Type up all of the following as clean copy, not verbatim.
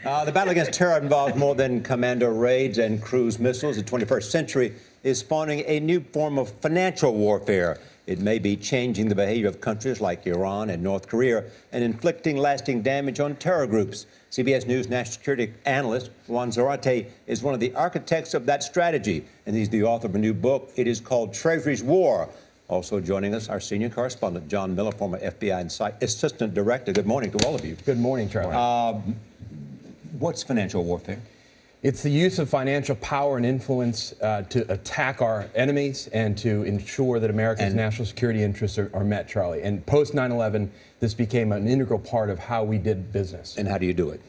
The battle against terror involves more than commando raids and cruise missiles. The 21st century is spawning a new form of financial warfare. It may be changing the behavior of countries like Iran and North Korea and inflicting lasting damage on terror groups. CBS News national security analyst Juan Zarate is one of the architects of that strategy, and he's the author of a new book. It is called Treasury's War. Also joining us, our senior correspondent, John Miller, former FBI assistant director. Good morning to all of you. Good morning, Charlie. What's financial warfare? It's the use of financial power and influence to attack our enemies and to ensure that America's national security interests are met, Charlie. And post 9/11, this became an integral part of how we did business. And how do you do it?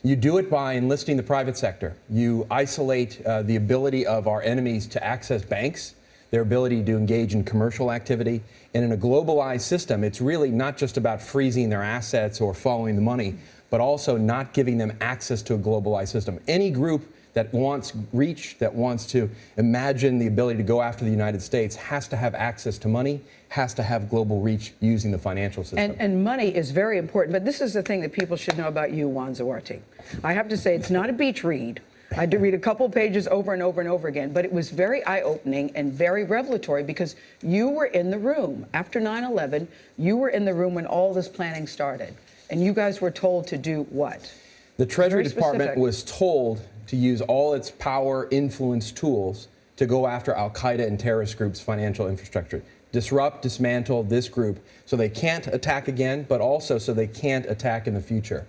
You do it by enlisting the private sector. You isolate the ability of our enemies to access banks, their ability to engage in commercial activity. And in a globalized system, it's really not just about freezing their assets or following the money, but also not giving them access to a globalized system. Any group that wants reach, that wants to imagine the ability to go after the United States, has to have access to money, has to have global reach using the financial system. And money is very important, but this is the thing that people should know about you, Juan Zarate. I have to say, it's not a beach read. I had to read a couple pages over and over and over again, but it was very eye-opening and very revelatory because you were in the room. After 9/11, you were in the room when all this planning started. And you guys were told to do what? The Treasury Department was told to use all its power, influence tools to go after al-Qaeda and terrorist groups' financial infrastructure. Disrupt, dismantle this group so they can't attack again, but also so they can't attack in the future.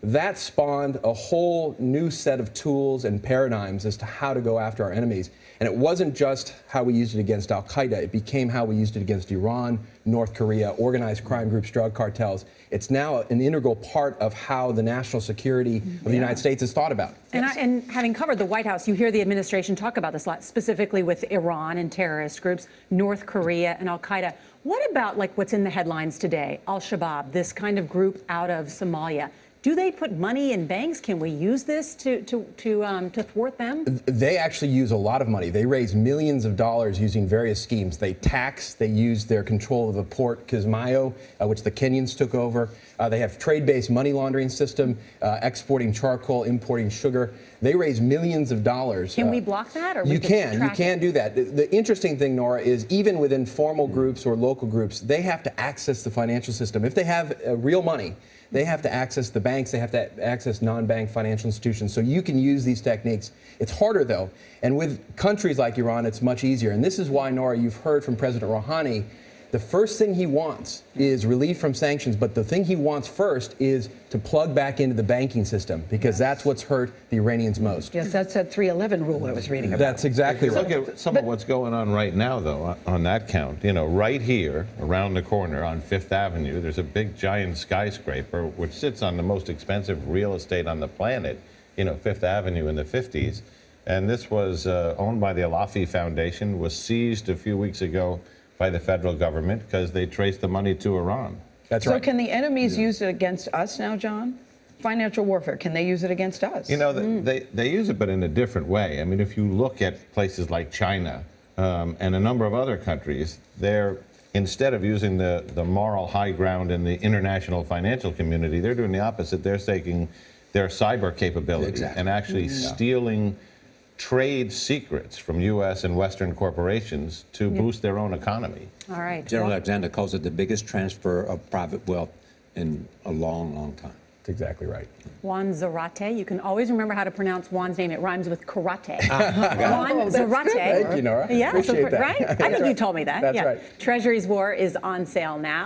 That spawned a whole new set of tools and paradigms as to how to go after our enemies. And it wasn't just how we used it against al-Qaeda. It became how we used it against Iran, North Korea, organized crime groups, drug cartels. It's now an integral part of how the national security of the United States is thought about. And having covered the White House, you hear the administration talk about this a lot, specifically with Iran and terrorist groups, North Korea and al-Qaeda. What about like what's in the headlines today? Al-Shabaab, this kind of group out of Somalia. Do they put money in banks? Can we use this to thwart them? They actually use a lot of money. They raise millions of dollars using various schemes. They tax, they use their control of the port Kismayo, which the Kenyans took over. They have trade-based money laundering system, exporting charcoal, importing sugar. They raise millions of dollars. Can we block that? Or you can do that. The interesting thing, Nora, is even within formal groups or local groups, they have to access the financial system. If they have real money, they have to access the banks, they have to access non-bank financial institutions. So you can use these techniques. It's harder, though. And with countries like Iran, it's much easier. And this is why, Nora, you've heard from President Rouhani, the first thing he wants is relief from sanctions, but the thing he wants first is to plug back into the banking system, because that's what's hurt the Iranians most. Yes, that's that 311 rule I was reading about. That's exactly right. Look at some of what's going on right now, though, on that count. You know, right here, around the corner on Fifth Avenue, there's a big giant skyscraper which sits on the most expensive real estate on the planet, you know, Fifth Avenue in the 50s. And this was owned by the Alafi Foundation, was seized a few weeks ago by the federal government because they traced the money to Iran. That's right. So can the enemies use it against us now, John? Financial warfare, can they use it against us? You know, they use it, but in a different way. I mean, if you look at places like China and a number of other countries, they're, instead of using the moral high ground in the international financial community, they're doing the opposite. They're taking their cyber capabilities and actually stealing trade secrets from U.S. and Western corporations to boost their own economy. All right. General Alexander calls it the biggest transfer of private wealth in a long, long time. That's exactly right. Juan Zarate. You can always remember how to pronounce Juan's name. It rhymes with karate. Juan Zarate. Thank you, Nora. Yeah, Appreciate that. right? I think you told me that. That's right. Treasury's War is on sale now.